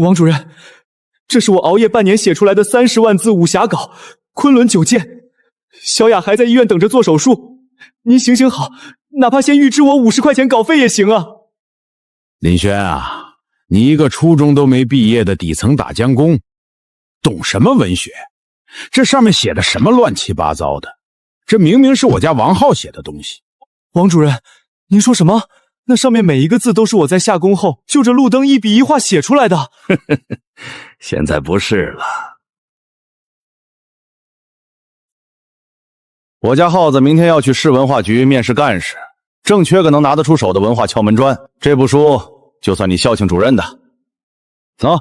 王主任，这是我熬夜半年写出来的30万字武侠稿，昆仑9剑。小雅还在医院等着做手术，您行行好，哪怕先预支我50块钱稿费也行啊。林轩啊，你一个初中都没毕业的底层打江工，懂什么文学？这上面写的什么乱七八糟的？这明明是我家王浩写的东西。王主任，您说什么？那上面每一个字都是我在下工后就着路灯一笔一画写出来的。现在不是了。我家耗子明天要去市文化局面试干事，正缺个能拿得出手的文化敲门砖。这部书就算你校庆主任的。走，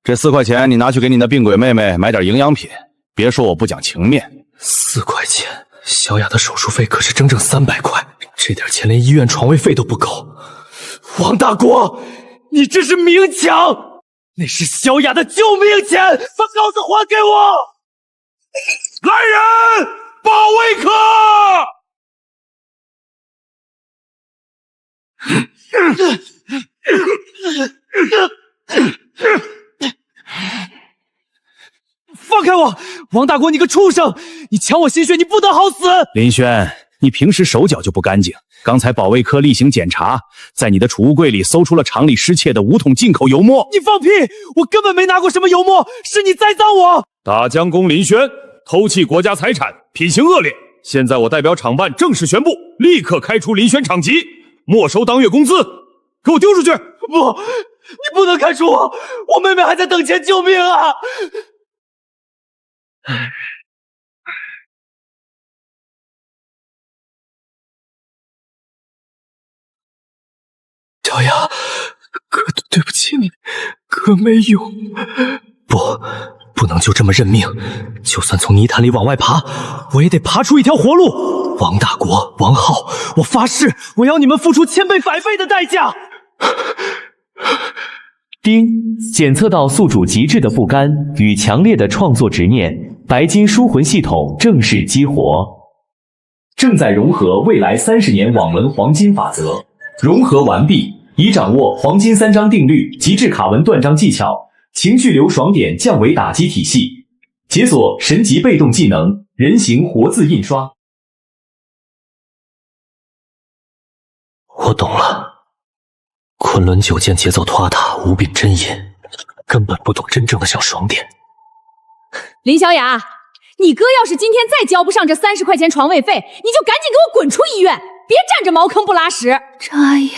这4块钱你拿去给你那病鬼妹妹买点营养品，别说我不讲情面。4块钱，小雅的手术费可是整整300块，这点钱连医院床位费都不够。王大国，你这是明抢，那是小雅的救命钱，把稿子还给我！来人，保卫科！放开我！王大国，你个畜生！你抢我心血，你不得好死！林轩，你平时手脚就不干净，刚才保卫科例行检查，在你的储物柜里搜出了厂里失窃的5桶进口油墨。你放屁！我根本没拿过什么油墨，是你栽赃我！大江工林轩偷窃国家财产，品行恶劣。现在我代表厂办正式宣布，立刻开除林轩厂籍，没收当月工资，给我丢出去！不，你不能开除我，我妹妹还在等钱救命啊！小雅，哥对不起你，哥没有。不能就这么认命，就算从泥潭里往外爬，我也得爬出一条活路。王大国、王浩，我发誓，我要你们付出1000倍、100倍的代价。丁检测到宿主极致的不甘与强烈的创作执念，白金书魂系统正式激活，正在融合未来30年网文黄金法则，融合完毕，已掌握黄金3章定律、极致卡文断章技巧、情绪流爽点降维打击体系，解锁神级被动技能人形活字印刷。我懂了。昆仑9剑节奏拖沓，无柄真音，根本不懂真正的小爽点。林小雅，你哥要是今天再交不上这30块钱床位费，你就赶紧给我滚出医院，别占着茅坑不拉屎。张阿姨，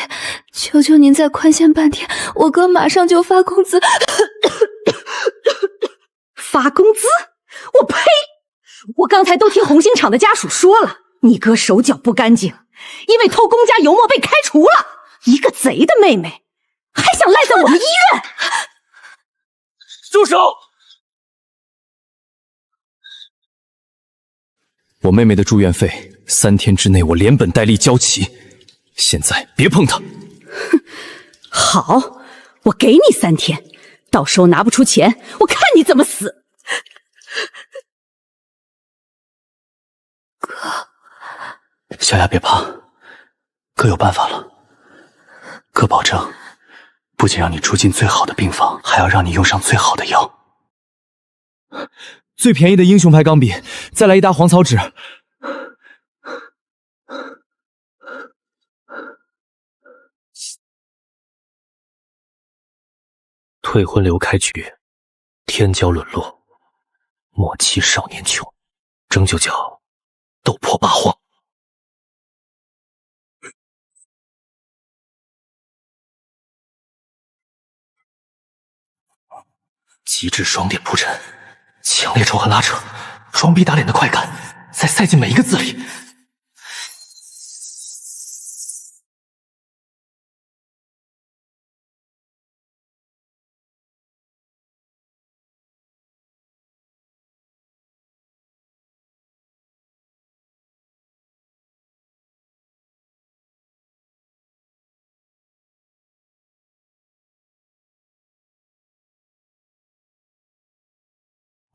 求求您再宽限半天，我哥马上就发工资。发工资？我呸！我刚才都听红星厂的家属说了，你哥手脚不干净，因为偷公家油墨被开除了。一个贼的妹妹，还想赖在我们医院？住手！我妹妹的住院费3天之内我连本带利交齐，现在别碰她。好，我给你3天，到时候拿不出钱，我看你怎么死。哥，小雅别怕，哥有办法了。哥保证，不仅让你住进最好的病房，还要让你用上最好的药。最便宜的英雄牌钢笔，再来一沓黄草纸。退婚流开局，天骄沦落，末期少年穷，争就叫斗破八荒。极致双点铺陈，强烈仇恨拉扯，装逼打脸的快感，再塞进每一个字里。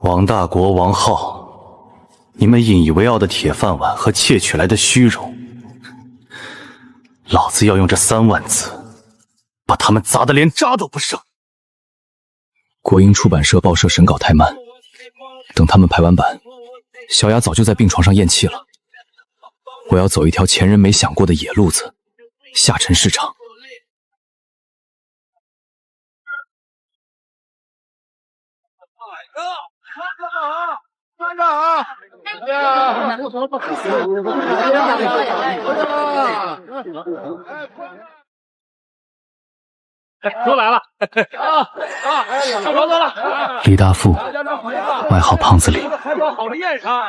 王大国、王浩，你们引以为傲的铁饭碗和窃取来的虚荣，老子要用这3万字，把他们砸得连渣都不剩。国营出版社报社审稿太慢，等他们排完版，小雅早就在病床上咽气了。我要走一条前人没想过的野路子，下沉市场。班长！都来了！上床了！李大富，外号胖子李，好的宴上。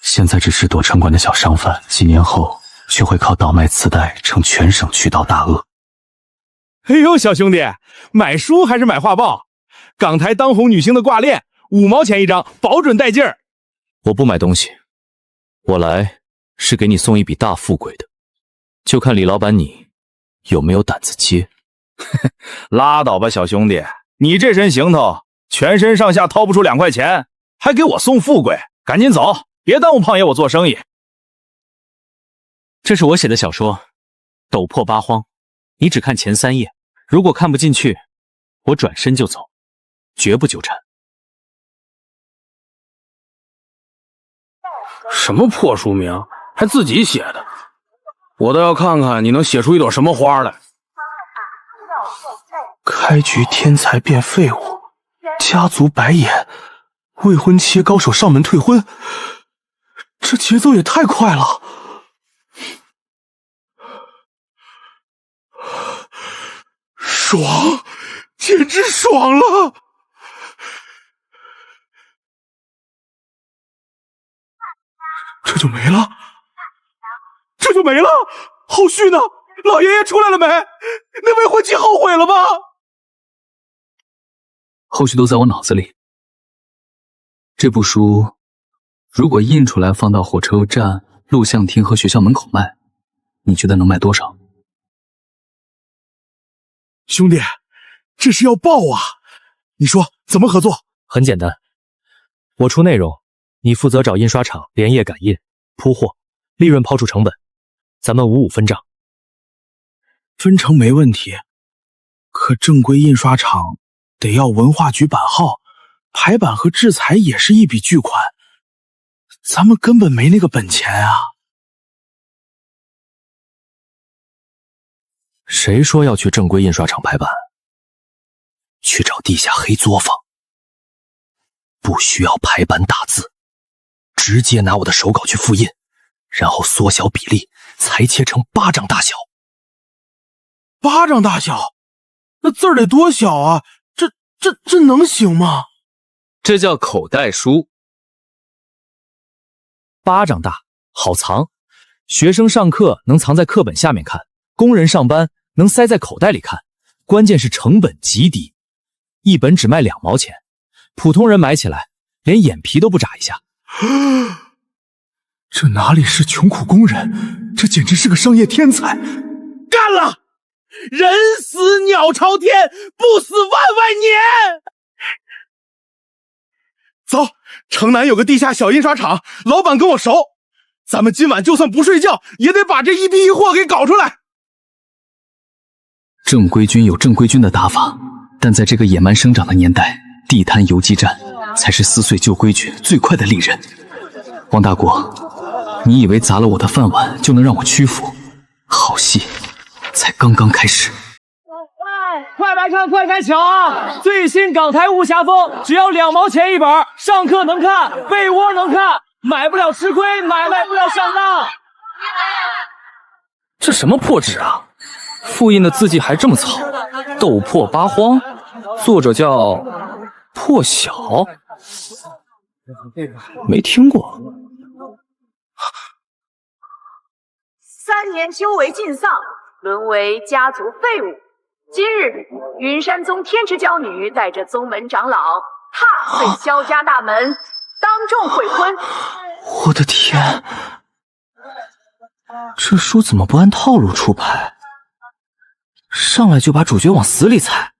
现在只是躲城管的小商贩，几年后却会靠倒卖磁带成全省渠道大鳄。哎呦，小兄弟，买书还是买画报？港台当红女星的挂链，5毛钱一张，保准带劲儿。我不买东西，我来是给你送一笔大富贵的，就看李老板你有没有胆子接。拉倒吧，小兄弟，你这身行头，全身上下掏不出2块钱，还给我送富贵，赶紧走，别耽误胖爷我做生意。这是我写的小说《斗破八荒》，你只看前3页，如果看不进去，我转身就走，绝不纠缠。什么破书名，还自己写的？我倒要看看你能写出一朵什么花来。开局天才变废物，家族白眼，未婚妻高手上门退婚，这节奏也太快了！爽，简直爽了！这就没了，这就没了，后续呢？老爷爷出来了没？那未婚妻后悔了吗？后续都在我脑子里。这部书如果印出来放到火车站、录像厅和学校门口卖，你觉得能卖多少？兄弟，这是要爆啊！你说怎么合作？很简单，我出内容，你负责找印刷厂连夜赶印、铺货，利润抛出成本，咱们5-5分账。分成没问题，可正规印刷厂得要文化局版号，排版和制裁也是一笔巨款，咱们根本没那个本钱啊！谁说要去正规印刷厂排版？去找地下黑作坊，不需要排版打字，直接拿我的手稿去复印，然后缩小比例，裁切成巴掌大小。巴掌大小？那字儿得多小啊？这能行吗？这叫口袋书，巴掌大，好藏。学生上课能藏在课本下面看，工人上班能塞在口袋里看，关键是成本极低，一本只卖2毛钱，普通人买起来连眼皮都不眨一下。这哪里是穷苦工人，这简直是个商业天才！干了！人死鸟朝天，不死万万年！走，城南有个地下小印刷厂，老板跟我熟，咱们今晚就算不睡觉，也得把这一批一货给搞出来。正规军有正规军的打法，但在这个野蛮生长的年代，地摊游击战才是撕碎旧规矩最快的利刃。王大国，你以为砸了我的饭碗就能让我屈服？好戏才刚刚开始。快来看快看巧啊！最新港台武侠风，只要2毛钱一本，上课能看，被窝能看，买不了吃亏，买不了上当。这什么破纸啊！复印的字迹还这么糙，斗破八荒，作者叫破晓，没听过。3年修为尽丧，沦为家族废物。今日，云山宗天池娇女带着宗门长老踏碎萧家大门，当众悔婚。我的天，这书怎么不按套路出牌？上来就把主角往死里踩。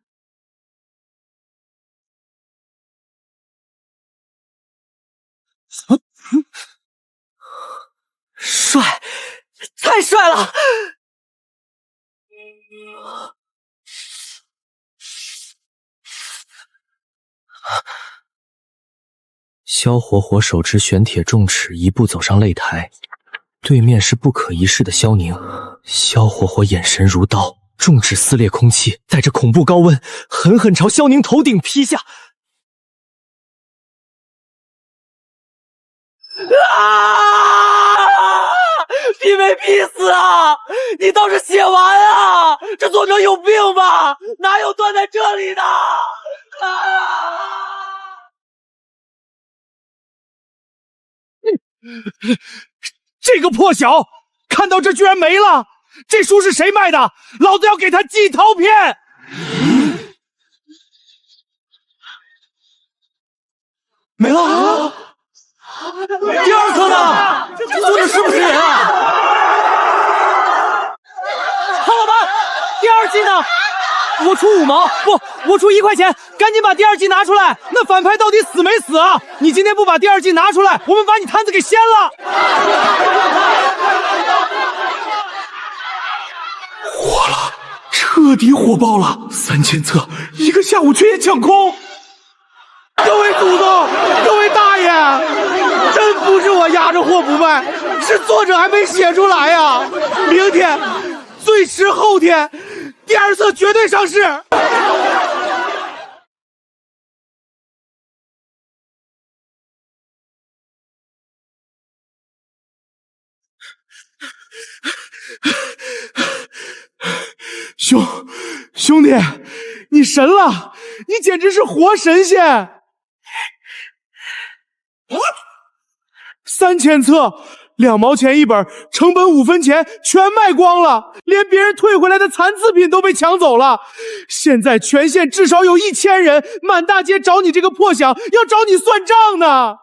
帅，太帅了！萧活活手持玄铁重尺，一步走上擂台，对面是不可一世的萧宁。萧活活眼神如刀，重指撕裂空气，带着恐怖高温，狠狠朝萧宁头顶劈下。逼没逼死啊！你倒是写完啊！这作者有病吧？哪有断在这里的？这个破小，看到这居然没了！这书是谁卖的？老子要给他寄刀片！没了啊！第二册呢？这作者是不是人啊？唐老板，第二季呢？我出5毛，不，我出1块钱，赶紧把第二季拿出来！那反派到底死没死啊？你今天不把第二季拿出来，我们把你摊子给掀了！火了，彻底火爆了！3000册，1个下午全也抢空！各位祖宗，各位大爷，真不是我压着货不卖，是作者还没写出来呀！明天，最迟后天，第二册绝对上市。兄弟，你神了！你简直是活神仙！3000册，2毛钱一本，成本5分钱，全卖光了，连别人退回来的残次品都被抢走了。现在全县至少有1000人满大街找你这个破响，要找你算账呢。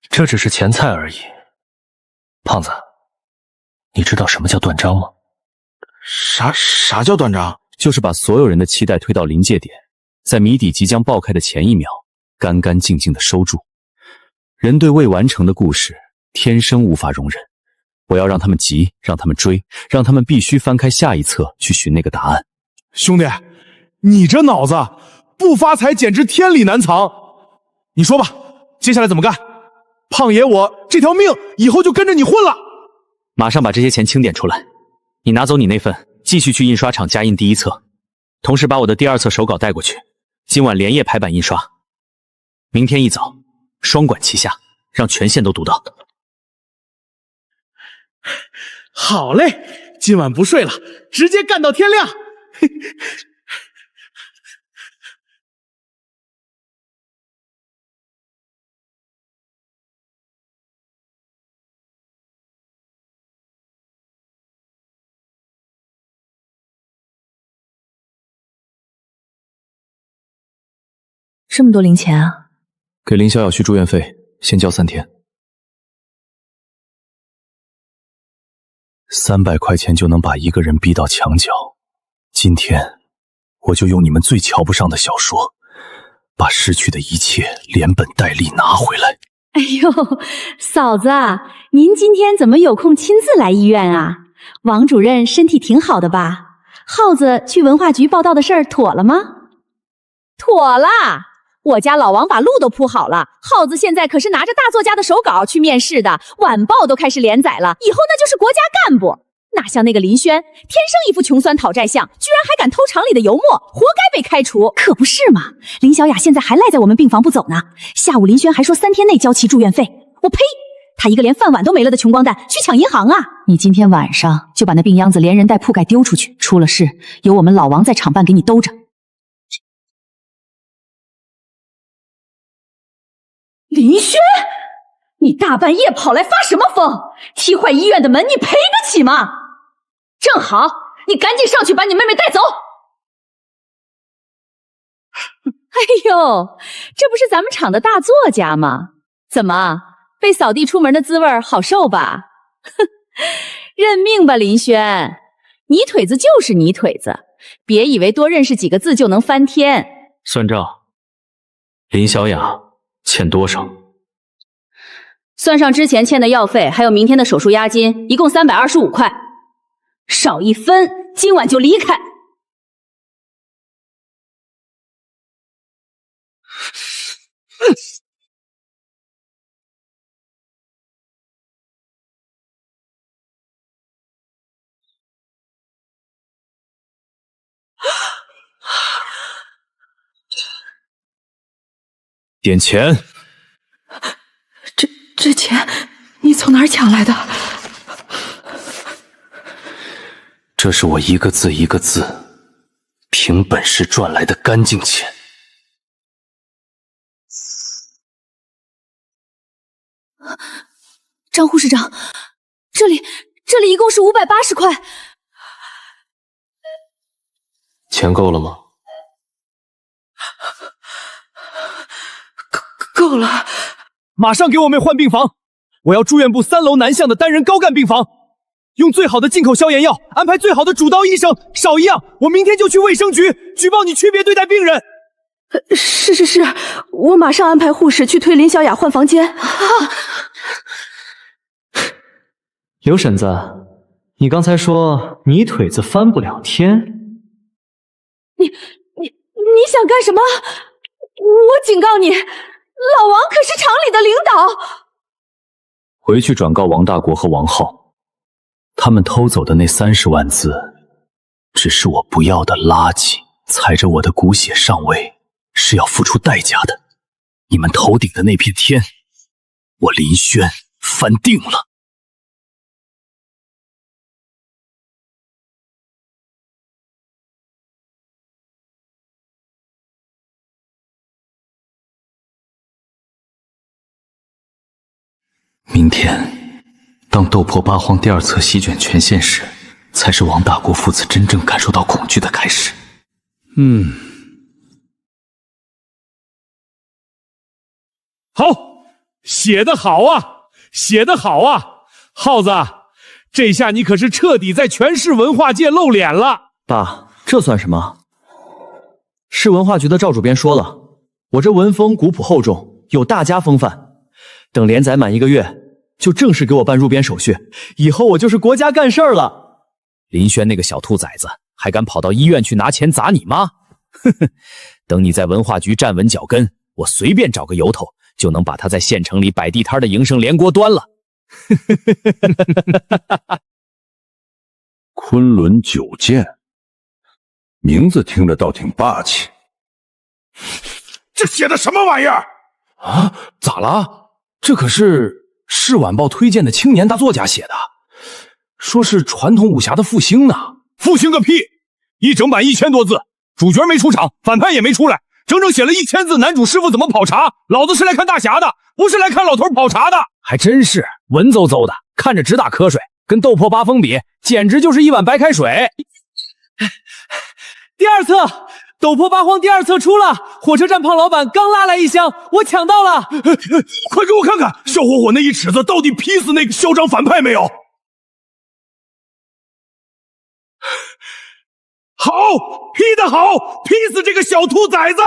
这只是前菜而已。胖子，你知道什么叫断章吗？啥叫断章？就是把所有人的期待推到临界点，在谜底即将爆开的前一秒，干干净净的收住。人对未完成的故事天生无法容忍，我要让他们急，让他们追，让他们必须翻开下一册去寻那个答案。兄弟，你这脑子不发财简直天理难藏。你说吧，接下来怎么干？胖爷我这条命以后就跟着你混了。马上把这些钱清点出来，你拿走你那份，继续去印刷厂加印第1册，同时把我的第2册手稿带过去，今晚连夜排版印刷，明天一早双管齐下，让全县都读到。好嘞，今晚不睡了，直接干到天亮。这么多零钱啊！给林小小续住院费，先交3天。300块钱就能把一个人逼到墙角。今天，我就用你们最瞧不上的小说，把失去的一切连本带利拿回来。哎呦，嫂子，您今天怎么有空亲自来医院啊？王主任身体挺好的吧？耗子去文化局报到的事儿妥了吗？妥了。我家老王把路都铺好了，耗子现在可是拿着大作家的手稿去面试的，晚报都开始连载了，以后那就是国家干部。哪像那个林轩，天生一副穷酸讨债相，居然还敢偷厂里的油墨，活该被开除。可不是嘛，林小雅现在还赖在我们病房不走呢。下午林轩还说3天内交齐住院费，我呸！他一个连饭碗都没了的穷光蛋去抢银行啊！你今天晚上就把那病秧子连人带铺盖丢出去，出了事由我们老王在厂办给你兜着。林轩，你大半夜跑来发什么疯？踢坏医院的门，你赔得起吗？正好，你赶紧上去把你妹妹带走。哎呦，这不是咱们厂的大作家吗？怎么，被扫地出门的滋味好受吧？哼，认命吧，林轩，泥腿子就是泥腿子，别以为多认识几个字就能翻天。算账，林小雅欠多少？算上之前欠的药费，还有明天的手术押金，一共325块，少1分，今晚就离开。点钱。这钱你从哪儿抢来的？这是我一个字一个字凭本事赚来的干净钱。张护士长，这里一共是580块。钱够了吗？够了。马上给我妹换病房，我要住院部3楼南向的单人高干病房，用最好的进口消炎药，安排最好的主刀医生。少一样，我明天就去卫生局举报你区别对待病人。是，我马上安排护士去推林小雅换房间。刘婶子，你刚才说你腿子翻不了天，你想干什么？我警告你，老王可是厂里的领导。回去转告王大国和王浩，他们偷走的那30万字，只是我不要的垃圾，踩着我的骨血上位，是要付出代价的。你们头顶的那片天，我林轩翻定了。明天，当斗破八荒第2册席卷全县时，才是王大国父子真正感受到恐惧的开始。好，写得好啊，写得好啊，耗子，这下你可是彻底在全市文化界露脸了。爸，这算什么？市文化局的赵主编说了，我这文风古朴厚重，有大家风范。等连载满1个月，就正式给我办入编手续，以后我就是国家干事儿了。林轩那个小兔崽子，还敢跑到医院去拿钱砸你妈？呵呵，等你在文化局站稳脚跟，我随便找个由头，就能把他在县城里摆地摊的营生连锅端了。昆仑九剑，名字听着倒挺霸气。这写的什么玩意儿啊？咋了？这可是市晚报推荐的青年大作家写的，说是传统武侠的复兴呢。复兴个屁！一整版1000多字，主角没出场，反派也没出来，整整写了1000字男主师傅怎么跑茶。老子是来看大侠的，不是来看老头跑茶的。还真是文绉绉的，看着直打瞌睡，跟斗破八风比，简直就是一碗白开水。第2册斗破八荒第2册出了，火车站胖老板刚拉来1箱，我抢到了。快给我看看，笑火火那一尺子到底劈死那个嚣张反派没有？好，劈得好，劈死这个小兔崽子！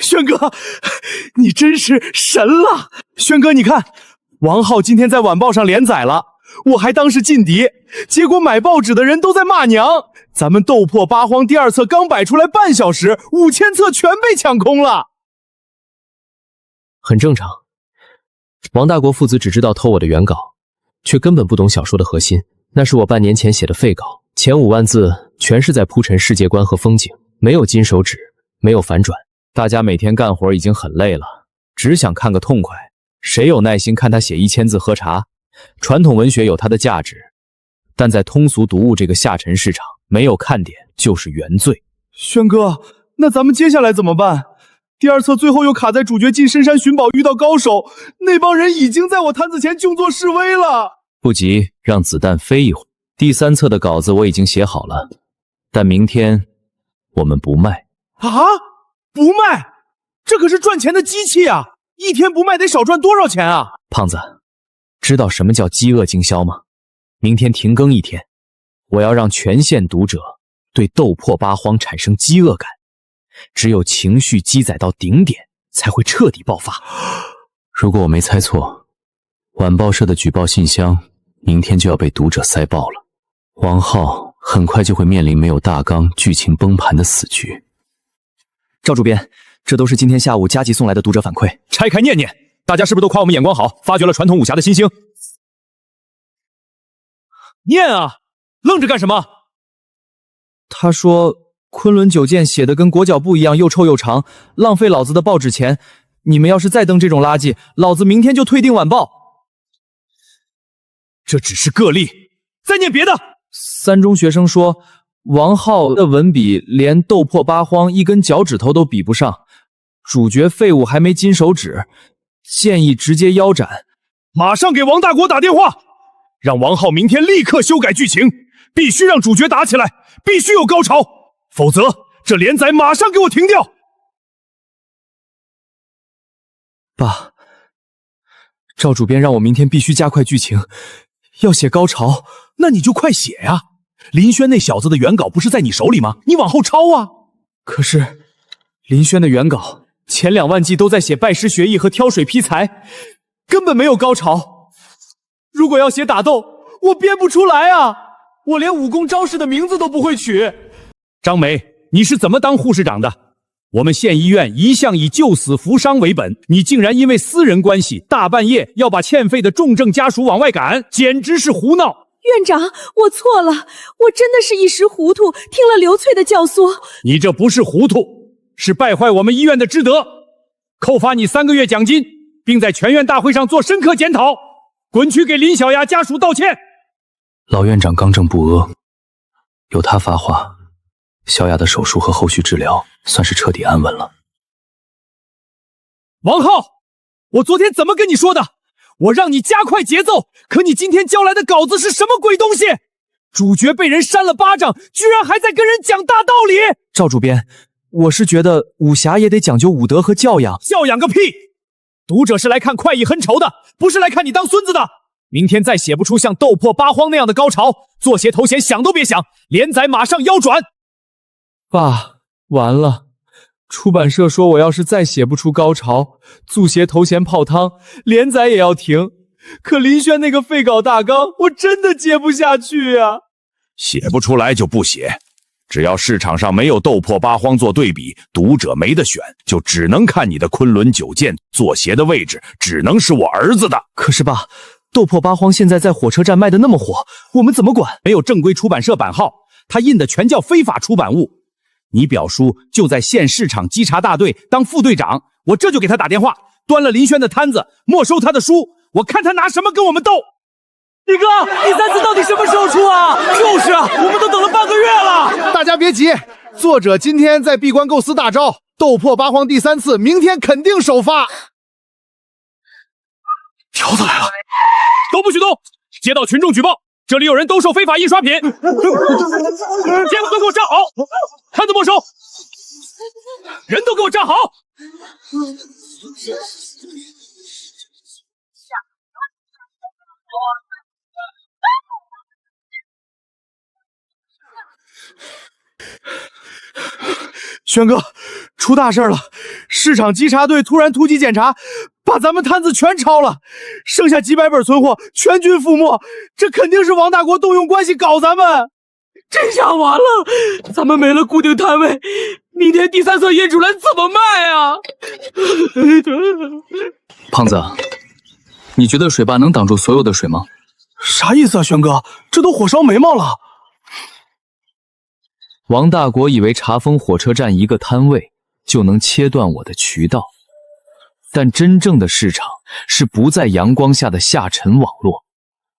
轩哥，你真是神了！轩哥，你看，王浩今天在晚报上连载了，我还当是劲敌，结果买报纸的人都在骂娘。咱们斗破八荒第2册刚摆出来半小时，5000册全被抢空了。很正常，王大国父子只知道偷我的原稿，却根本不懂小说的核心。那是我半年前写的废稿，前5万字全是在铺陈世界观和风景，没有金手指，没有反转。大家每天干活已经很累了，只想看个痛快，谁有耐心看他写1000字喝茶？传统文学有它的价值，但在通俗读物这个下沉市场，没有看点就是原罪。轩哥，那咱们接下来怎么办？第2册最后又卡在主角进深山寻宝遇到高手，那帮人已经在我摊子前静坐示威了。不急，让子弹飞一会儿。第3册的稿子我已经写好了，但明天我们不卖。啊？不卖？这可是赚钱的机器啊！一天不卖得少赚多少钱啊？胖子，知道什么叫饥饿经销吗？明天停更1天，我要让全县读者对斗破八荒产生饥饿感，只有情绪积载到顶点，才会彻底爆发。如果我没猜错，晚报社的举报信箱明天就要被读者塞爆了，王浩很快就会面临没有大纲、剧情崩盘的死局。赵主编，这都是今天下午加急送来的读者反馈，拆开念念。大家是不是都夸我们眼光好，发掘了传统武侠的新星？念啊，愣着干什么？他说昆仑九剑写的跟裹脚布一样又臭又长，浪费老子的报纸钱。你们要是再登这种垃圾，老子明天就退订晚报。这只是个例，再念别的。三中学生说，王浩的文笔连斗破八荒一根脚趾头都比不上，主角废物还没金手指，建议直接腰斩。马上给王大国打电话，让王浩明天立刻修改剧情，必须让主角打起来，必须有高潮，否则这连载马上给我停掉。爸，赵主编让我明天必须加快剧情，要写高潮。那你就快写呀！林轩那小子的原稿不是在你手里吗？你往后抄啊！可是林轩的原稿前2万计都在写拜师学艺和挑水劈柴，根本没有高潮。如果要写打斗，我编不出来啊！我连武功招式的名字都不会取。张梅，你是怎么当护士长的？我们县医院一向以救死扶伤为本，你竟然因为私人关系，大半夜要把欠费的重症家属往外赶，简直是胡闹！院长，我错了，我真的是一时糊涂，听了刘翠的教唆。你这不是糊涂，是败坏我们医院的职德，扣发你3个月奖金，并在全院大会上做深刻检讨。滚去给林小丫家属道歉。老院长刚正不阿，有他发话，小雅的手术和后续治疗算是彻底安稳了。王浩，我昨天怎么跟你说的？我让你加快节奏，可你今天交来的稿子是什么鬼东西？主角被人扇了巴掌，居然还在跟人讲大道理！赵主编，我是觉得武侠也得讲究武德和教养。教养个屁！读者是来看快意恩仇的，不是来看你当孙子的。明天再写不出像斗破八荒那样的高潮，作协头衔想都别想，连载马上腰转。爸，完了！出版社说我要是再写不出高潮，足协头衔泡汤，连载也要停。可林轩那个废稿大纲，我真的接不下去啊！写不出来就不写，只要市场上没有斗破八荒做对比，读者没得选，就只能看你的昆仑九剑，作协的位置只能是我儿子的。可是爸，斗破八荒现在在火车站卖的那么火，我们怎么管？没有正规出版社版号，他印的全叫非法出版物。你表叔就在县市场稽查大队当副队长，我这就给他打电话，端了林轩的摊子，没收他的书，我看他拿什么跟我们斗。李哥，第3次到底什么时候出啊？就是啊，我们都等了半个月了。大家别急，作者今天在闭关构思大招，斗破八荒第3次，明天肯定首发。条子来了，都不许动！接到群众举报，这里有人兜售非法印刷品，监控都给我站好，摊子没收，人都给我站好。轩哥，出大事了！市场稽查队突然突击检查，把咱们摊子全抄了，剩下几百本存货全军覆没。这肯定是王大国动用关系搞咱们。这下完了，咱们没了固定摊位，明天第3册印出来怎么卖啊？胖子，你觉得水坝能挡住所有的水吗？啥意思啊，轩哥？这都火烧眉毛了。王大国以为茶丰火车站一个摊位就能切断我的渠道，但真正的市场是不在阳光下的下沉网络，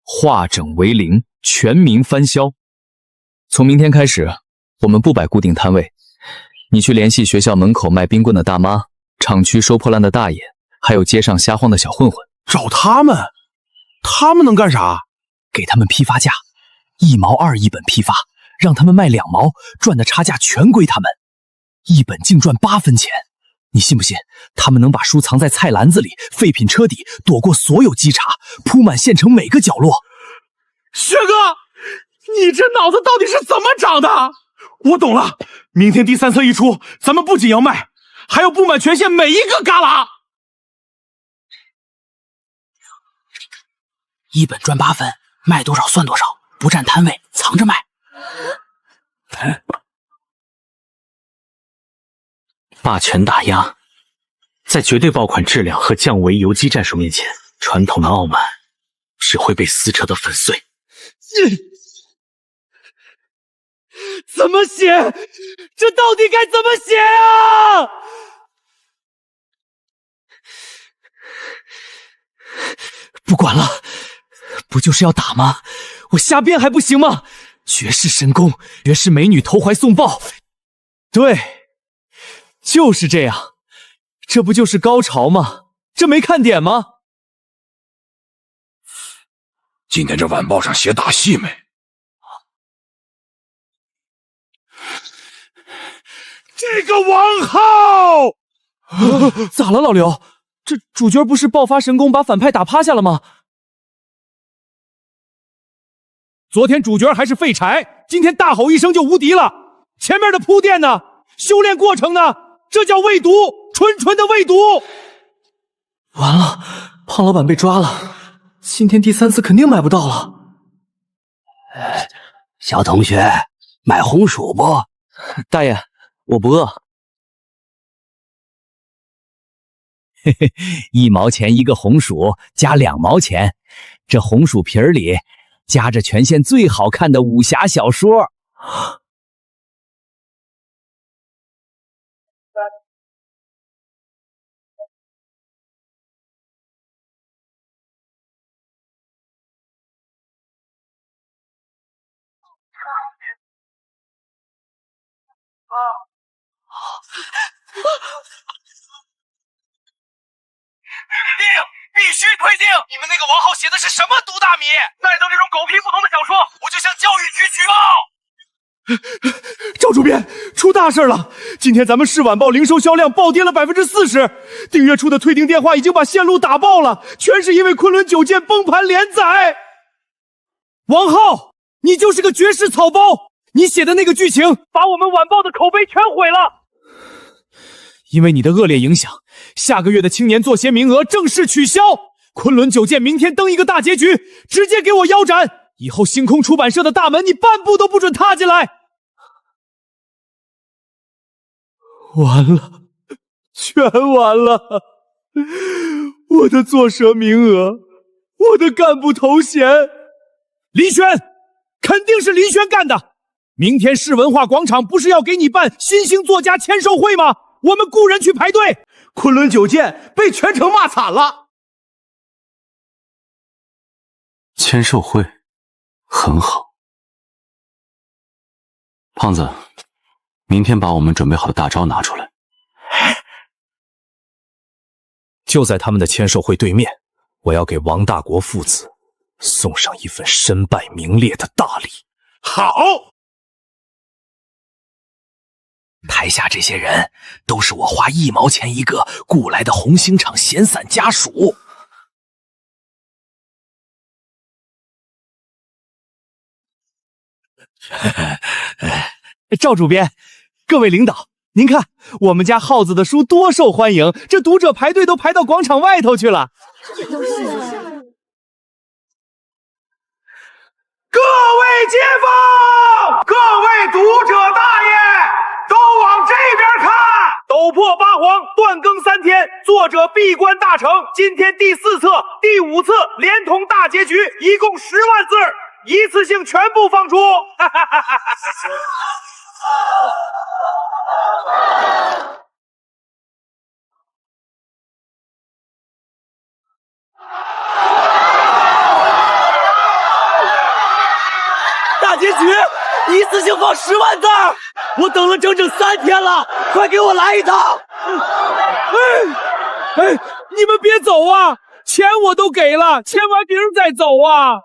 化整为零，全民翻销。从明天开始，我们不摆固定摊位，你去联系学校门口卖冰棍的大妈，厂区收破烂的大爷，还有街上瞎晃的小混混，找他们？他们能干啥？给他们批发价，1毛2一本批发，让他们卖2毛，赚的差价全归他们，一本净赚8分钱。你信不信？他们能把书藏在菜篮子里、废品车底，躲过所有稽查，铺满县城每个角落。薛哥，你这脑子到底是怎么长的？我懂了，明天第3册一出，咱们不仅要卖，还要布满全县每一个旮旯。一本赚8分，卖多少算多少，不占摊位，藏着卖。霸权打压，在绝对爆款质量和降维游击战术面前，传统的傲慢只会被撕扯得粉碎。怎么写？这到底该怎么写啊？不管了，不就是要打吗？我瞎编还不行吗？绝世神功，绝世美女投怀送抱，对，就是这样，这不就是高潮吗？这没看点吗？今天这晚报上写打戏没？这个王浩，咋了，老刘？这主角不是爆发神功把反派打趴下了吗？昨天主角还是废柴，今天大吼一声就无敌了。前面的铺垫呢？修炼过程呢？这叫喂毒，纯纯的喂毒。完了，胖老板被抓了，今天第3次肯定买不到了。小同学，买红薯不？大爷，我不饿。嘿嘿，1毛钱一个红薯，加2毛钱。这红薯皮儿里夹着全县最好看的武侠小说。必须退订！你们那个王浩写的是什么毒大米？再弄这种狗屁不通的小说，我就向教育局举报！赵主编，出大事了！今天咱们市晚报零售销量暴跌了40%，订阅处的退订电话已经把线路打爆了，全是因为昆仑九剑崩盘连载。王浩，你就是个绝世草包！你写的那个剧情把我们晚报的口碑全毁了。因为你的恶劣影响，下个月的青年作协名额正式取消。昆仑九剑明天登一个大结局，直接给我腰斩！以后星空出版社的大门你半步都不准踏进来！完了，全完了！我的作社名额，我的干部头衔，林轩，肯定是林轩干的！明天市文化广场不是要给你办新兴作家签售会吗？我们雇人去排队。昆仑九剑被全城骂惨了。签售会很好，胖子，明天把我们准备好的大招拿出来。就在他们的签售会对面，我要给王大国父子送上一份身败名裂的大礼。好。台下这些人都是我花1毛钱一个雇来的红星场闲散家属。赵主编，各位领导，您看我们家耗子的书多受欢迎，这读者排队都排到广场外头去了。各位街坊，各位读者大爷，都往这边看！斗破八荒，断更3天，作者闭关大成。今天第4册、第5册连同大结局，一共10万字，一次性全部放出。大结局一次性放10万字，我等了整整3天了，快给我来一套！你们别走啊，钱我都给了，签完名再走啊！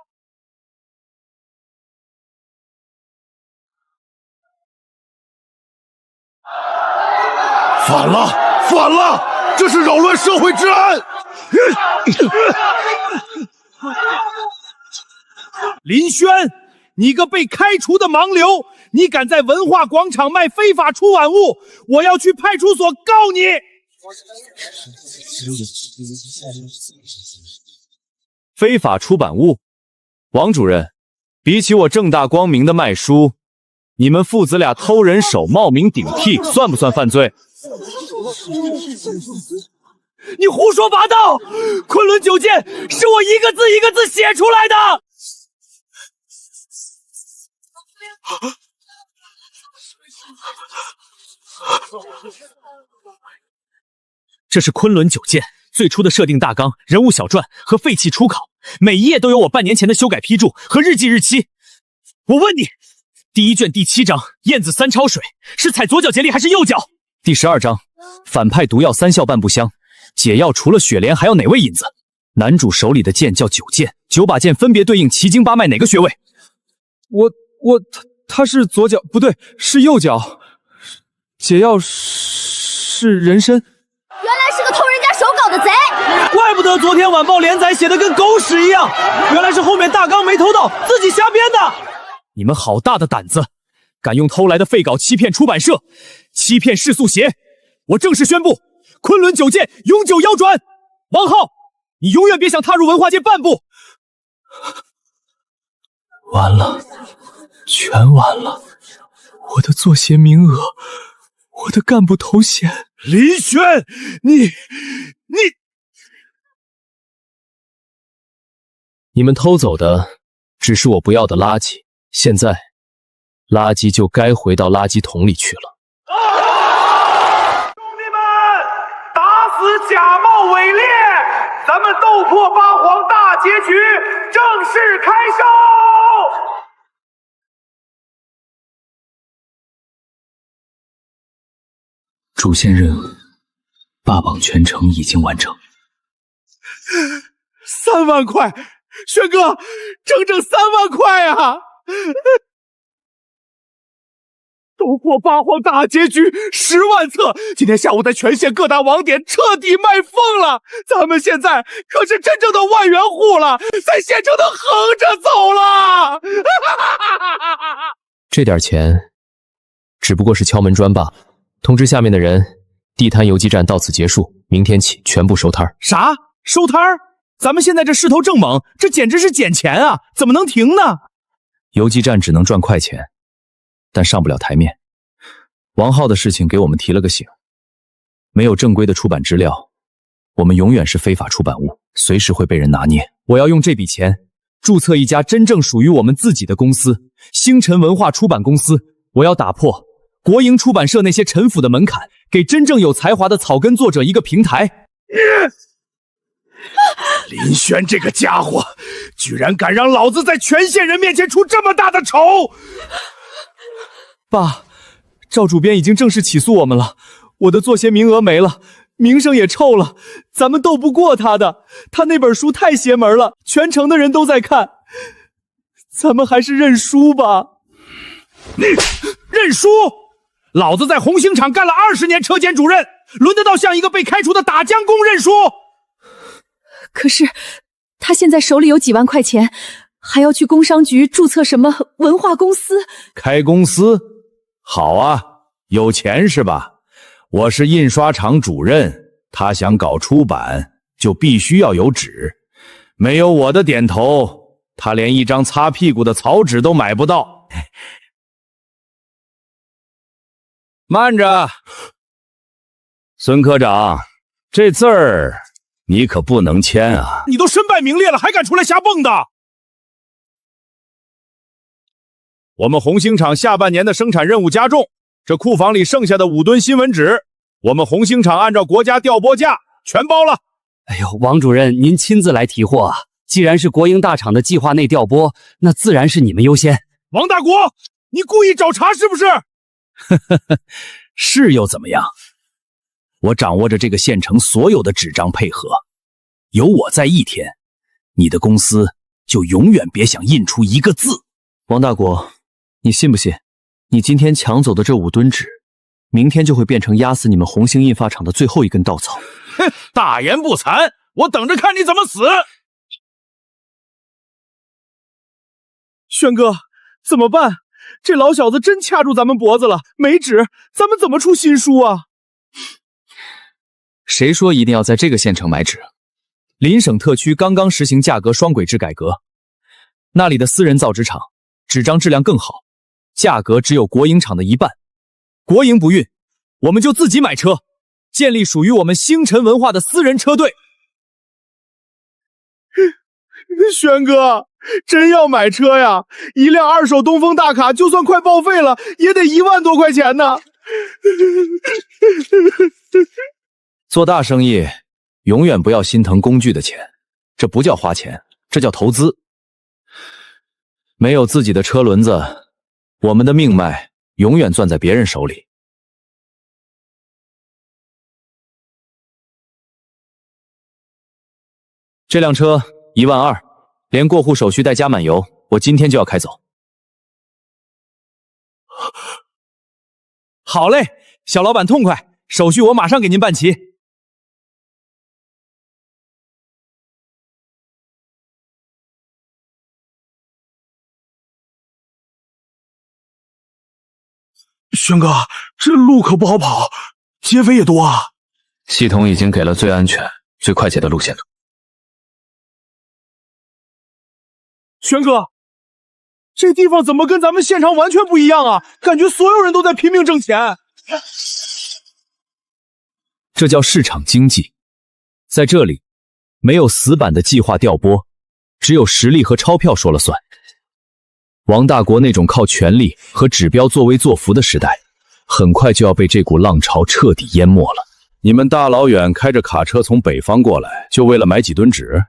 反了，反了！这是扰乱社会治安！林轩，你个被开除的盲流，你敢在文化广场卖非法出版物，我要去派出所告你！非法出版物，王主任，比起我正大光明的卖书，你们父子俩偷人手冒名顶替，算不算犯罪？你胡说八道！昆仑九剑是我一个字一个字写出来的。这是昆仑九剑最初的设定大纲、人物小传和废弃初考，每一页都有我半年前的修改批注和日记日期。我问你，第1卷第7章燕子3抄水是踩左脚竭力还是右脚？第12章反派毒药3效半步香，解药除了雪莲还有哪位引子？男主手里的剑叫九剑，9把剑分别对应奇经八脉哪个穴位？他是左脚，不对，是右脚。解药是人参。原来是个偷人家手稿的贼，怪不得昨天晚报连载写的跟狗屎一样，原来是后面大纲没偷到，自己瞎编的。你们好大的胆子，敢用偷来的废稿欺骗出版社，欺骗世速协！我正式宣布，昆仑九剑永久腰转。王浩，你永远别想踏入文化界半步。完了，全完了！我的作协名额，我的干部头衔。林轩，你们偷走的只是我不要的垃圾，现在垃圾就该回到垃圾桶里去了。兄弟们，打死假冒伪劣！咱们斗破八荒大结局正式开售！主线任务霸榜全程已经完成。3万块，轩哥，整整3万块啊！斗破八荒大结局10万册，今天下午在全县各大网点彻底卖疯了。咱们现在可是真正的万元户了，在县城的横着走了。这点钱只不过是敲门砖罢了。通知下面的人，地摊游击战到此结束，明天起全部收摊儿。啥？收摊儿？咱们现在这势头正猛，这简直是捡钱啊！怎么能停呢？游击战只能赚快钱，但上不了台面。王浩的事情给我们提了个醒，没有正规的出版资料，我们永远是非法出版物，随时会被人拿捏。我要用这笔钱注册一家真正属于我们自己的公司——星辰文化出版公司。我要打破国营出版社那些陈腐的门槛，给真正有才华的草根作者一个平台。林轩这个家伙，居然敢让老子在全县人面前出这么大的丑！爸，赵主编已经正式起诉我们了，我的作协名额没了，名声也臭了，咱们斗不过他的。他那本书太邪门了，全城的人都在看，咱们还是认输吧。认输？老子在红星厂干了20年车间主任，轮得到向一个被开除的打江工认输？可是他现在手里有几万块钱，还要去工商局注册什么文化公司。开公司？好啊，有钱是吧？我是印刷厂主任，他想搞出版，就必须要有纸。没有我的点头，他连一张擦屁股的草纸都买不到。慢着，孙科长，这字儿你可不能签啊！你都身败名裂了，还敢出来瞎蹦跶？我们红星厂下半年的生产任务加重，这库房里剩下的5吨新闻纸，我们红星厂按照国家调拨价全包了。哎呦，王主任，您亲自来提货啊！既然是国营大厂的计划内调拨，那自然是你们优先。王大国，你故意找茬是不是？是又怎么样？我掌握着这个县城所有的纸张配合，有我在一天，你的公司就永远别想印出一个字。王大国，你信不信？你今天抢走的这5吨纸，明天就会变成压死你们红星印发厂的最后一根稻草。哼，大言不惭，我等着看你怎么死！轩哥，怎么办？这老小子真掐住咱们脖子了，没纸，咱们怎么出新书啊？谁说一定要在这个县城买纸？邻省特区刚刚实行价格双轨制改革，那里的私人造纸厂纸张质量更好，价格只有国营厂的1半。国营不运，我们就自己买车，建立属于我们星辰文化的私人车队。轩哥，真要买车呀？一辆二手东风大卡，就算快报废了，也得1万多块钱呢。做大生意，永远不要心疼工具的钱，这不叫花钱，这叫投资。没有自己的车轮子，我们的命脉永远攥在别人手里。这辆车1万2，连过户手续带加满油，我今天就要开走。好嘞，小老板痛快，手续我马上给您办齐。轩哥，这路可不好跑，劫匪也多啊。系统已经给了最安全、最快捷的路线图。轩哥，这地方怎么跟咱们现场完全不一样啊？感觉所有人都在拼命挣钱。这叫市场经济，在这里没有死板的计划调拨，只有实力和钞票说了算。王大国那种靠权力和指标作威作福的时代，很快就要被这股浪潮彻底淹没了。你们大老远开着卡车从北方过来，就为了买几吨纸？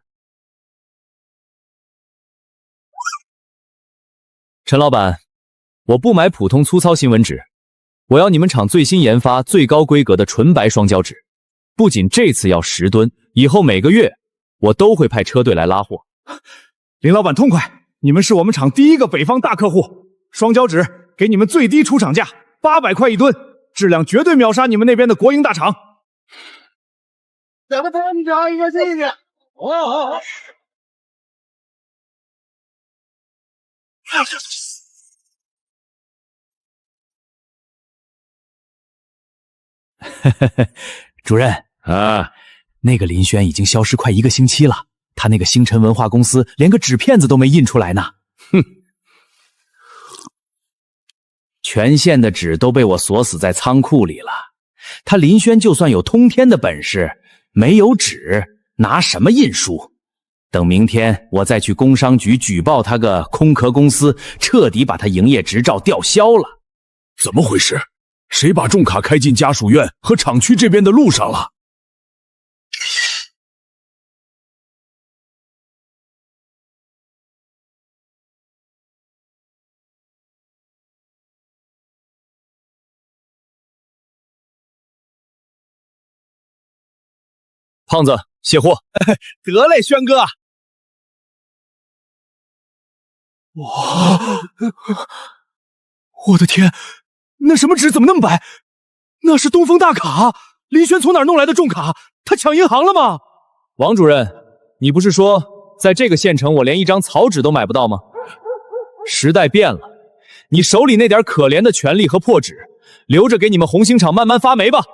陈老板，我不买普通粗糙新闻纸，我要你们厂最新研发、最高规格的纯白双胶纸。不仅这次要10吨，以后每个月我都会派车队来拉货。林老板痛快，你们是我们厂第一个北方大客户，双胶纸给你们最低出厂价800块1吨，质量绝对秒杀你们那边的国营大厂。怎么你找一个这个？主任啊，那个林轩已经消失快1个星期了，他那个星辰文化公司连个纸片子都没印出来呢。哼，全县的纸都被我锁死在仓库里了。他林轩就算有通天的本事，没有纸，拿什么印书？等明天我再去工商局举报他个空壳公司，彻底把他营业执照吊销了。怎么回事？谁把重卡开进家属院和厂区这边的路上了？胖子，卸货。得嘞，轩哥。我的天，那什么纸怎么那么白？那是东风大卡。林轩从哪儿弄来的重卡？他抢银行了吗？王主任，你不是说在这个县城我连一张草纸都买不到吗？时代变了，你手里那点可怜的权力和破纸，留着给你们红星厂慢慢发霉吧。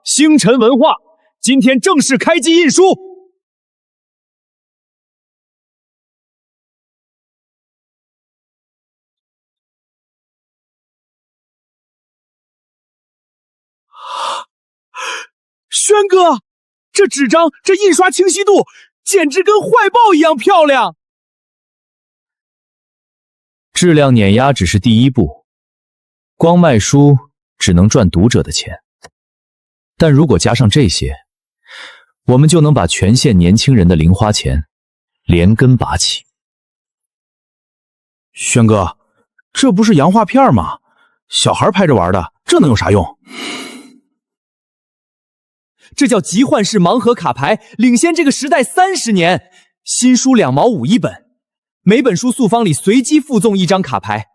星辰文化今天正式开机印书。轩哥，这纸张，这印刷清晰度，简直跟坏报一样漂亮。质量碾压只是第一步，光卖书只能赚读者的钱，但如果加上这些，我们就能把全县年轻人的零花钱连根拔起。轩哥，这不是洋画片吗？小孩拍着玩的，这能有啥用？这叫集幻式盲盒卡牌，领先这个时代30年。新书2毛5一本，每本书塑方里随机附赠1张卡牌。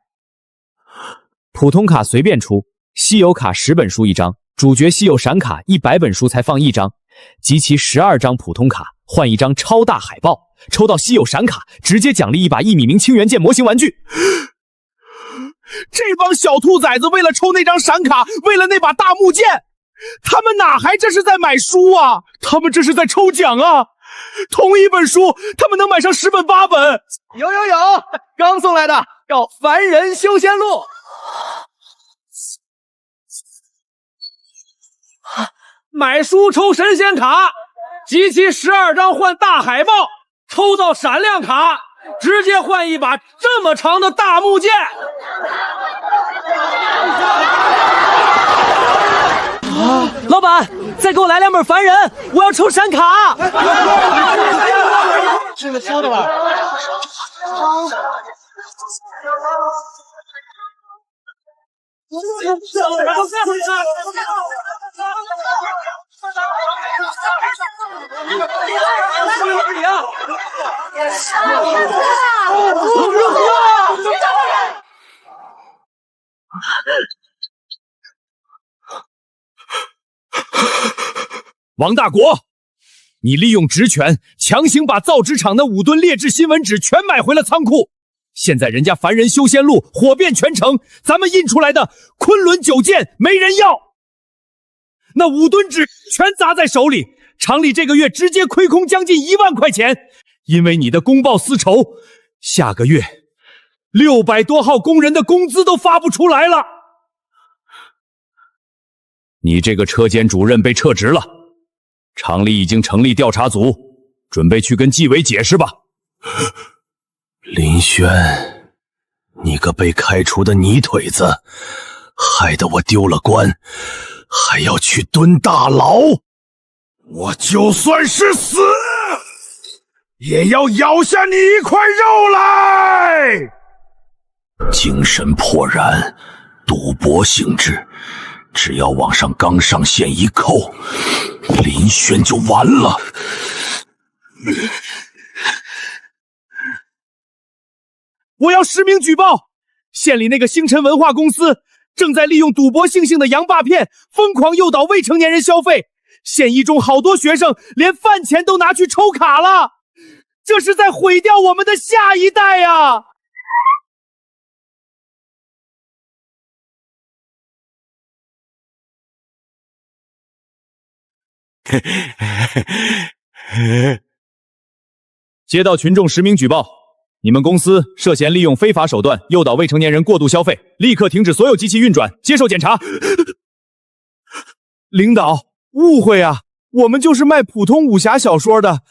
普通卡随便出，稀有卡10本书1张，主角稀有闪卡100本书才放1张，集齐12张普通卡换1张超大海报，抽到稀有闪卡直接奖励一把1米明清元剑模型玩具。这帮小兔崽子为了抽那张闪卡，为了那把大木剑，他们哪还这是在买书啊？他们这是在抽奖啊！同一本书，他们能买上10本8本。有，刚送来的，叫《凡人修仙录》。买书抽神仙卡，集齐12张换大海报，抽到闪亮卡，直接换一把这么长的大木剑。老板，再给我来2本凡人，我要抽闪卡。这个说的吧。王大国，你利用职权强行把造纸厂的5吨劣质新闻纸全买回了仓库。现在人家凡人修仙录火遍全城，咱们印出来的昆仑9剑没人要，那5吨纸全砸在手里，厂里这个月直接亏空将近1万块钱。因为你的公报私仇，下个月600多号工人的工资都发不出来了。你这个车间主任被撤职了，厂里已经成立调查组，准备去跟纪委解释吧。林轩，你个被开除的泥腿子，害得我丢了官，还要去蹲大牢。我就算是死，也要咬下你一块肉来！精神破燃，赌博性质，只要往上刚上线一扣，林轩就完了。我要实名举报，县里那个星辰文化公司正在利用赌博兴的洋诈骗，疯狂诱导未成年人消费。县一中好多学生连饭钱都拿去抽卡了，这是在毁掉我们的下一代呀！接到群众实名举报，你们公司涉嫌利用非法手段诱导未成年人过度消费，立刻停止所有机器运转，接受检查。领导，误会啊，我们就是卖普通武侠小说的，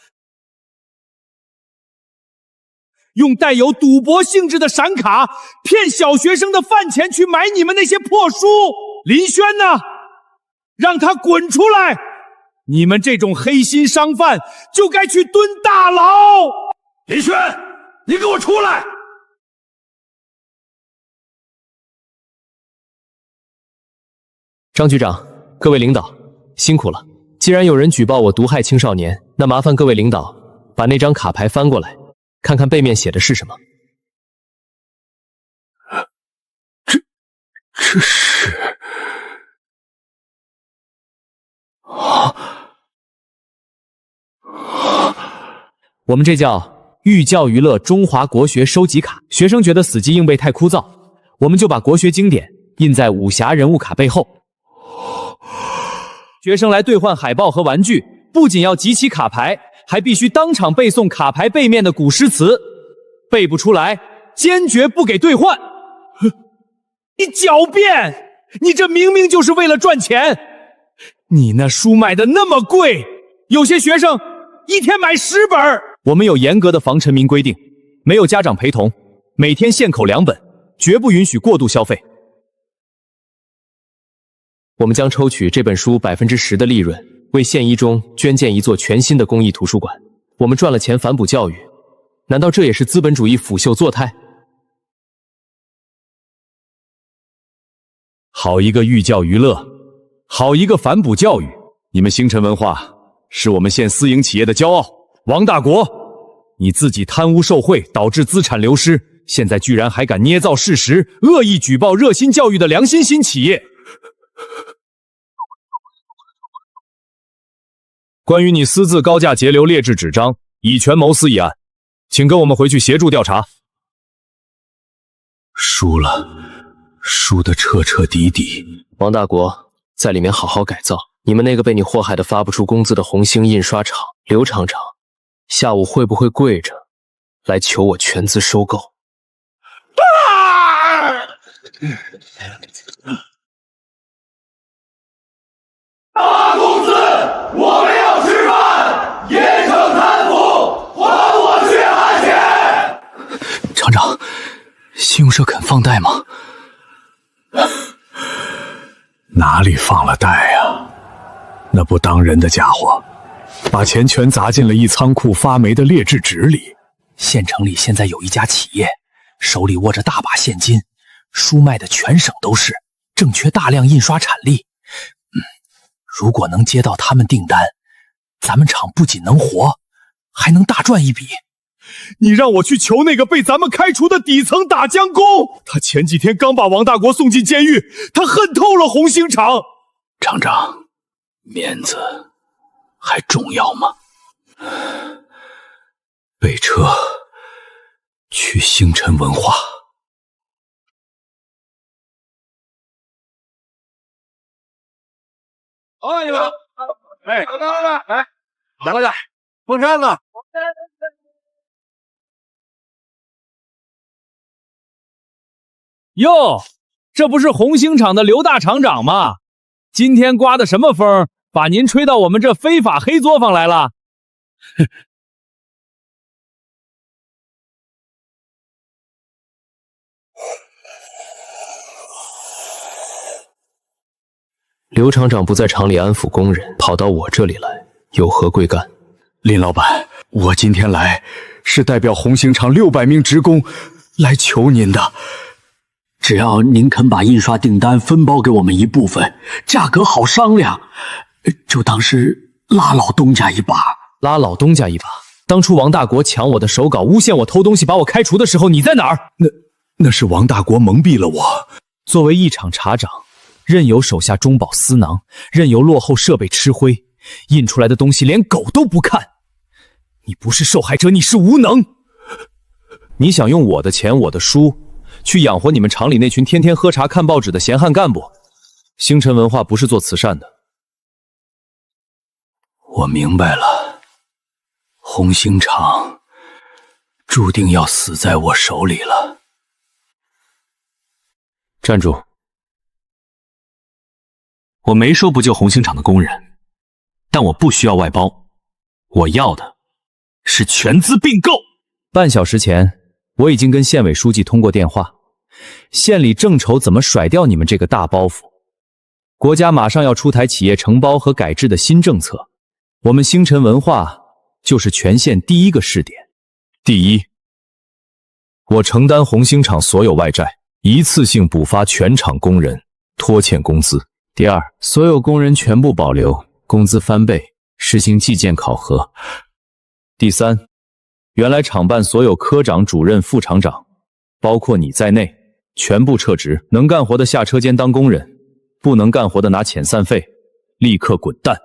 用带有赌博性质的闪卡骗小学生的饭钱去买你们那些破书。林轩呢？让他滚出来！你们这种黑心商贩就该去蹲大牢！林轩，你给我出来！张局长，各位领导，辛苦了。既然有人举报我毒害青少年，那麻烦各位领导把那张卡牌翻过来，看看背面写的是什么。这是我们这叫寓教于乐中华国学收集卡。学生觉得死记硬背太枯燥，我们就把国学经典印在武侠人物卡背后。学生来兑换海报和玩具，不仅要集齐卡牌，还必须当场背诵卡牌背面的古诗词，背不出来坚决不给兑换。你狡辩！你这明明就是为了赚钱！你那书卖的那么贵，有些学生一天买10本。我们有严格的防沉迷规定，没有家长陪同，每天限口2本，绝不允许过度消费。我们将抽取这本书10%的利润，为县一中捐建一座全新的公益图书馆。我们赚了钱反哺教育，难道这也是资本主义腐朽作态？好一个寓教于乐，好一个反哺教育！你们星辰文化是我们县私营企业的骄傲。王大国，你自己贪污受贿，导致资产流失，现在居然还敢捏造事实，恶意举报热心教育的良心新企业。关于你私自高价截留劣质纸张，以权谋私一案，请跟我们回去协助调查。输了，输得彻彻底底。王大国，在里面好好改造。你们那个被你祸害的发不出工资的红星印刷厂刘厂长，下午会不会跪着来求我全资收购？大公子！信用社肯放贷吗？哪里放了贷呀？那不当人的家伙，把钱全砸进了一仓库发霉的劣质纸里。县城里现在有一家企业，手里握着大把现金，书卖的全省都是，正缺大量印刷产力。如果能接到他们订单，咱们厂不仅能活，还能大赚一笔。你让我去求那个被咱们开除的底层打江工，他前几天刚把王大国送进监狱，他恨透了红星厂。厂长，面子还重要吗？北撤去星辰文化。你们，来，拿过来，风扇呢？哟，这不是红星厂的刘大厂长吗？今天刮的什么风，把您吹到我们这非法黑作坊来了？刘厂长不在厂里安抚工人，跑到我这里来，有何贵干？林老板，我今天来是代表红星厂600名职工来求您的。只要您肯把印刷订单分包给我们一部分，价格好商量，就当是拉老东家一把。拉老东家一把？当初王大国抢我的手稿，诬陷我偷东西，把我开除的时候，你在哪儿？那是王大国蒙蔽了我。作为一厂厂长，任由手下中饱私囊，任由落后设备吃灰，印出来的东西连狗都不看。你不是受害者，你是无能。你想用我的钱、我的书去养活你们厂里那群天天喝茶看报纸的闲汉干部？星辰文化不是做慈善的。我明白了，红星厂注定要死在我手里了。站住！我没说不救红星厂的工人，但我不需要外包，我要的是全资并购。半小时前，我已经跟县委书记通过电话，县里正愁怎么甩掉你们这个大包袱。国家马上要出台企业承包和改制的新政策，我们星辰文化就是全县第一个试点。第一，我承担红星厂所有外债，一次性补发全厂工人拖欠工资。第二，所有工人全部保留，工资翻倍，实行计件考核。第三，原来厂办所有科长、主任、副厂长，包括你在内，全部撤职，能干活的下车间当工人，不能干活的拿遣散费，立刻滚蛋。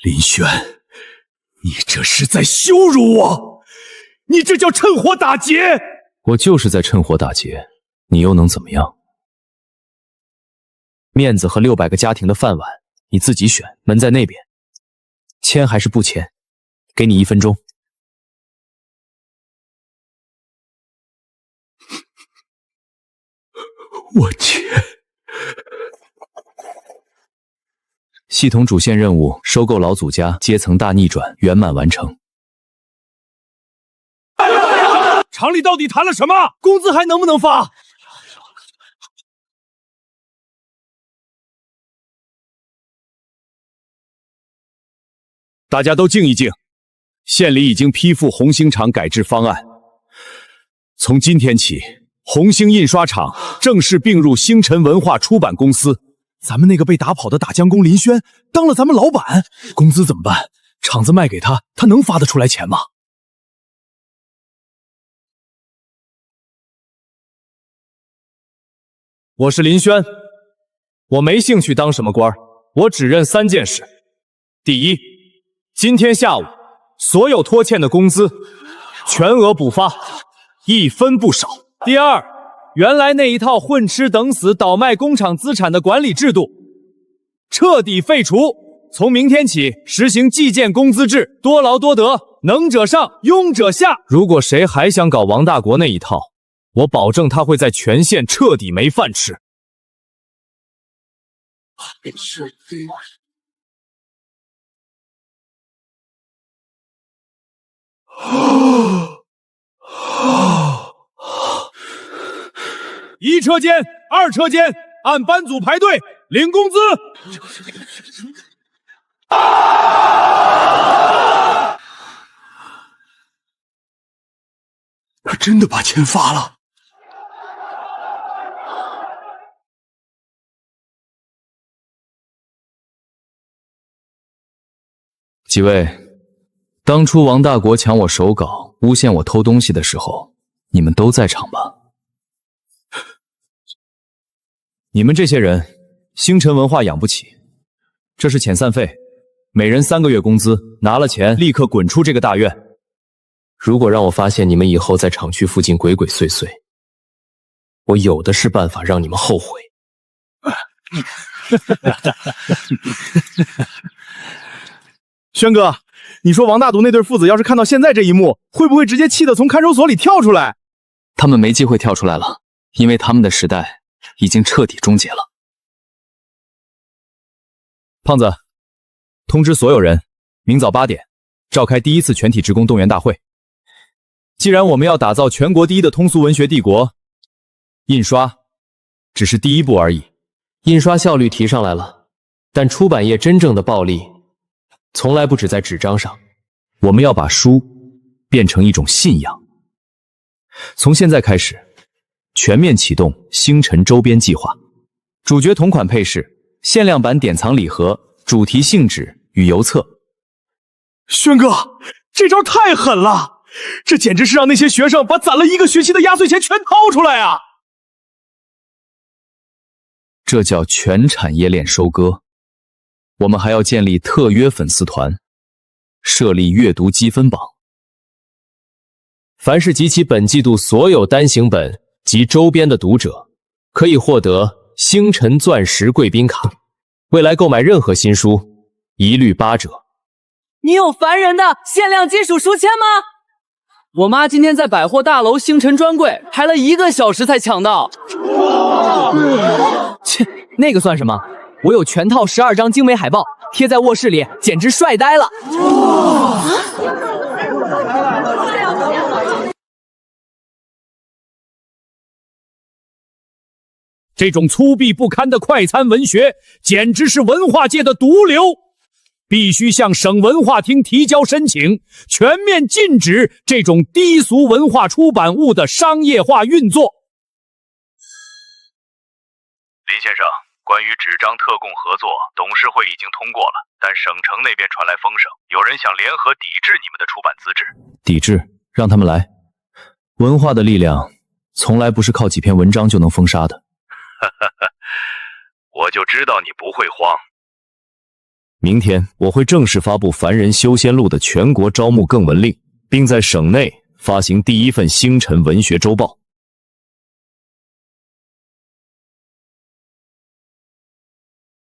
林轩，你这是在羞辱我，你这叫趁火打劫。我就是在趁火打劫，你又能怎么样？面子和600个家庭的饭碗，你自己选，门在那边。签还是不签？给你1分钟。我签。系统主线任务：收购老祖家，阶层大逆转，圆满完成。厂里到底谈了什么？工资还能不能发？大家都静一静，县里已经批复红星厂改制方案。从今天起，红星印刷厂正式并入星辰文化出版公司。咱们那个被打跑的打江工林轩当了咱们老板，工资怎么办？厂子卖给他，他能发得出来钱吗？我是林轩，我没兴趣当什么官，我只认3件事。第一，今天下午所有拖欠的工资全额补发，1分不少。第二，原来那一套混吃等死、倒卖工厂资产的管理制度彻底废除，从明天起实行计件工资制，多劳多得，能者上，庸者下。如果谁还想搞王大国那一套，我保证他会在全县彻底没饭吃。1车间、2车间，按班组排队领工资。他真的把钱发了。几位，当初王大国抢我手稿，诬陷我偷东西的时候，你们都在场吧？你们这些人，星辰文化养不起，这是遣散费，每人3个月工资，拿了钱立刻滚出这个大院。如果让我发现你们以后在厂区附近鬼鬼祟祟，我有的是办法让你们后悔。轩哥，你说王大独那对父子要是看到现在这一幕，会不会直接气得从看守所里跳出来？他们没机会跳出来了，因为他们的时代已经彻底终结了。胖子，通知所有人，明早8点召开第1次全体职工动员大会。既然我们要打造全国第1的通俗文学帝国，印刷只是第1步而已。印刷效率提上来了，但出版业真正的暴利从来不止在纸张上。我们要把书变成一种信仰。从现在开始，全面启动星辰周边计划，主角同款配饰、限量版典藏礼盒、主题信纸与邮册。轩哥，这招太狠了！这简直是让那些学生把攒了1个学期的压岁钱全掏出来啊！这叫全产业链收割。我们还要建立特约粉丝团，设立阅读积分榜。凡是集齐本季度所有单行本及周边的读者，可以获得星辰钻石贵宾卡。未来购买任何新书，一律8折。你有烦人的限量金属书签吗？我妈今天在百货大楼星辰专柜排了1个小时才抢到。切，那个算什么？我有全套12张精美海报，贴在卧室里，简直帅呆了。这种粗鄙不堪的快餐文学，简直是文化界的毒瘤，必须向省文化厅提交申请，全面禁止这种低俗文化出版物的商业化运作。林先生，关于纸张特供合作，董事会已经通过了，但省城那边传来风声，有人想联合抵制你们的出版资质。抵制，让他们来。文化的力量从来不是靠几篇文章就能封杀的。我就知道你不会慌。明天我会正式发布凡人修仙录的全国招募更文令，并在省内发行第1份星辰文学周报。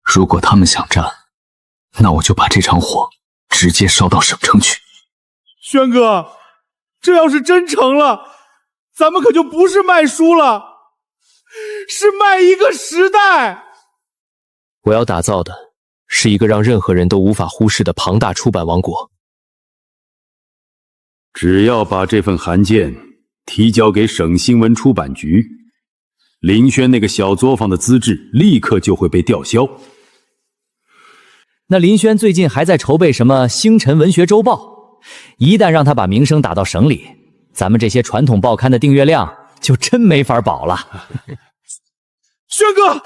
如果他们想战，那我就把这场火直接烧到省城去。轩哥，这要是真成了，咱们可就不是卖书了，是卖一个时代。我要打造的是一个让任何人都无法忽视的庞大出版王国。只要把这份函件提交给省新闻出版局，林轩那个小作坊的资质立刻就会被吊销。那林轩最近还在筹备什么星辰文学周报，一旦让他把名声打到省里，咱们这些传统报刊的订阅量就真没法保了。轩哥，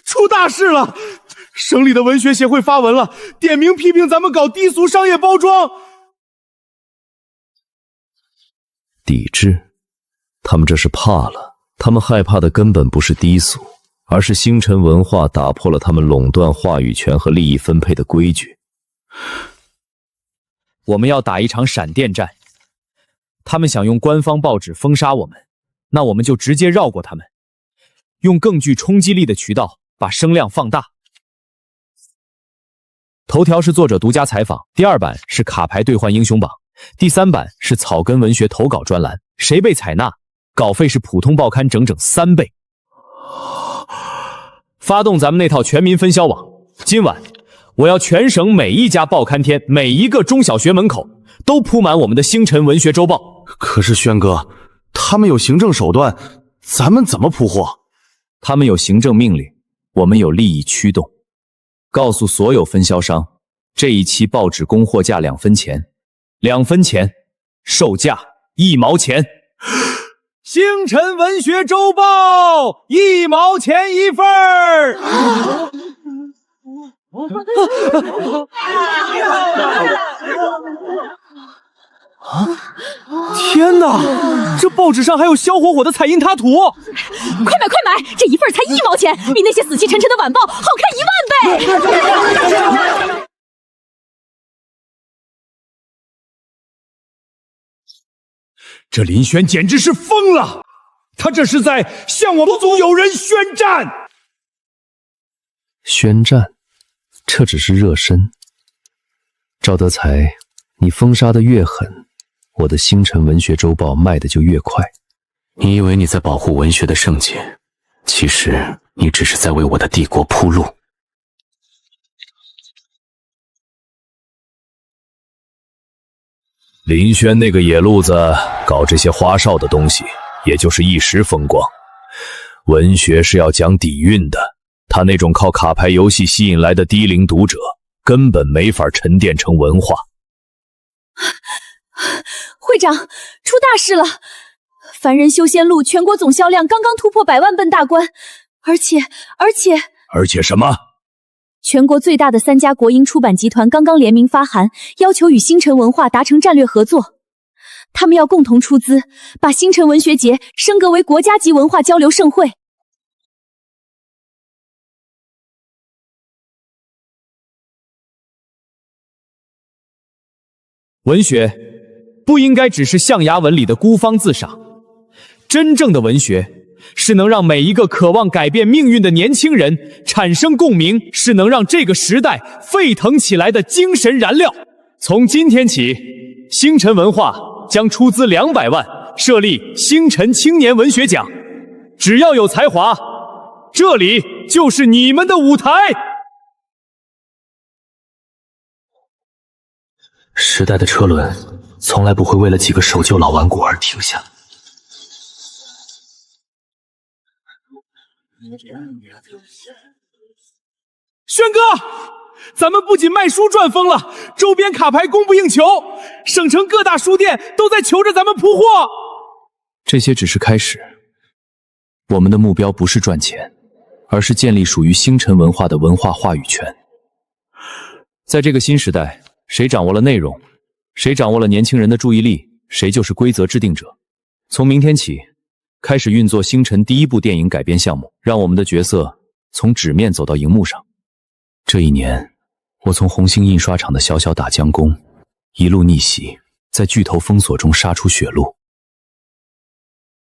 出大事了！省里的文学协会发文了，点名批评咱们搞低俗商业包装。抵制？他们这是怕了，他们害怕的根本不是低俗，而是星辰文化打破了他们垄断话语权和利益分配的规矩。我们要打一场闪电战，他们想用官方报纸封杀我们，那我们就直接绕过他们，用更具冲击力的渠道把声量放大。头条是作者独家采访，第2版是卡牌兑换英雄榜，第3版是草根文学投稿专栏，谁被采纳，稿费是普通报刊整整3倍。发动咱们那套全民分销网，今晚我要全省每一家报刊天、每一个中小学门口都铺满我们的星辰文学周报。可是轩哥，他们有行政手段，咱们怎么铺货？他们有行政命令，我们有利益驱动。告诉所有分销商，这一期报纸供货价2分钱，2分钱，售价1毛钱。星辰文学周报1毛钱一份儿。天哪，这报纸上还有萧火火的彩印拓图！快买快买，这一份才1毛钱，比那些死气沉沉的晚报好看1万倍！这林轩简直是疯了，他这是在向我们族友人宣战。宣战，这只是热身。赵德才，你封杀的越狠，我的星辰文学周报卖的就越快。你以为你在保护文学的圣洁，其实你只是在为我的帝国铺路。林轩那个野路子搞这些花哨的东西，也就是一时风光。文学是要讲底蕴的，他那种靠卡牌游戏吸引来的低龄读者，根本没法沉淀成文化。会长，出大事了！凡人修仙录全国总销量刚刚突破100万本大关，而且什么？全国最大的3家国营出版集团刚刚联名发函，要求与星辰文化达成战略合作。他们要共同出资，把星辰文学节升格为国家级文化交流盛会。文学不应该只是象牙文里的孤芳自赏，真正的文学是能让每一个渴望改变命运的年轻人产生共鸣，是能让这个时代沸腾起来的精神燃料。从今天起，星辰文化将出资200万设立星辰青年文学奖，只要有才华，这里就是你们的舞台。时代的车轮从来不会为了几个守旧老顽固而停下。轩哥，咱们不仅卖书赚疯了，周边卡牌供不应求，省城各大书店都在求着咱们铺货。这些只是开始，我们的目标不是赚钱，而是建立属于星辰文化的文化话语权。在这个新时代，谁掌握了内容，谁掌握了年轻人的注意力，谁就是规则制定者。从明天起，开始运作星辰第1部电影改编项目，让我们的角色从纸面走到荧幕上。这1年，我从红星印刷厂的小小打江工，一路逆袭，在巨头封锁中杀出血路。